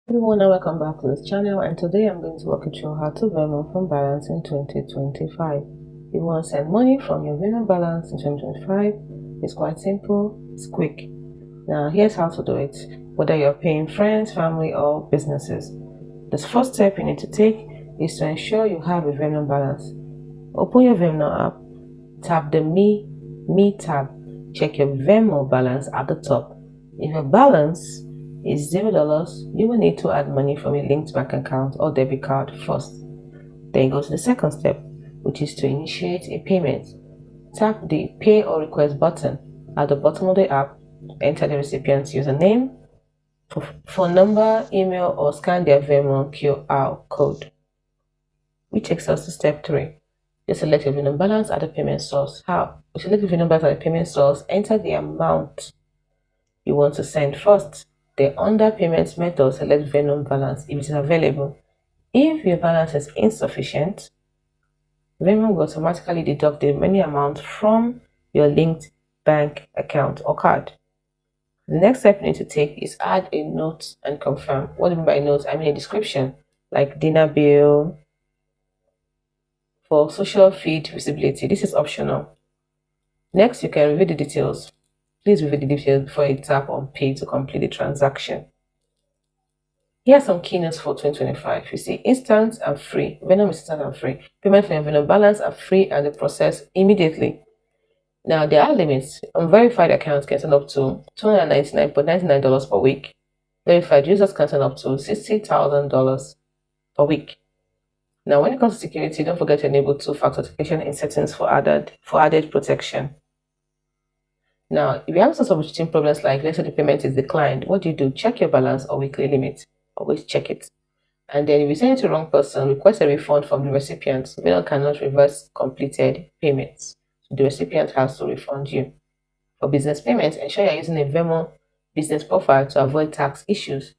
Everyone, and welcome back to this channel, and today I'm going to walk you through how to Venmo from balance in 2025. If you want to send money from your Venmo balance in 2025, it's quite simple, it's quick. Now here's how to do it, whether you're paying friends, family or businesses. The first step you need to take is to ensure you have a Venmo balance. Open your Venmo app, tap the Me tab, check your Venmo balance at the top. If your balance is $0, you will need to add money from a linked bank account or debit card first. Then go to the second step, which is to initiate a payment. Tap the Pay or Request button at the bottom of the app, enter the recipient's username, phone number, email, or scan their Venmo QR code. Which takes us to step 3. Just select your Venmo balance at the payment source. How? You select your Venmo balance at the payment source, enter the amount you want to send first. Then under payments method, select Venmo balance if it is available. If your balance is insufficient, Venmo will automatically deduct the remaining amount from your linked bank account or card. The next step you need to take is add a note and confirm. What do I mean by note? I mean a description like dinner bill. For social feed visibility, this is optional. Next, you can review the details. Please review the details before you tap on pay to complete the transaction. Here are some keynotes for 2025. You see instant and free. Venmo is instant and free. Payment for your Venmo balance are free and they process immediately. Now, there are limits. Unverified accounts can send up to $299.99 per week. Verified users can send up to $60,000 per week. Now, when it comes to security, don't forget to enable two-factor authentication in settings for added protection. Now, if you have some sort of cheating problems like let's say the payment is declined, what do? Check your balance or weekly limit. Always check it. And then if you send it to the wrong person, request a refund from the recipient. Venmo cannot reverse completed payments. So the recipient has to refund you. For business payments, ensure you're using a Venmo business profile to avoid tax issues.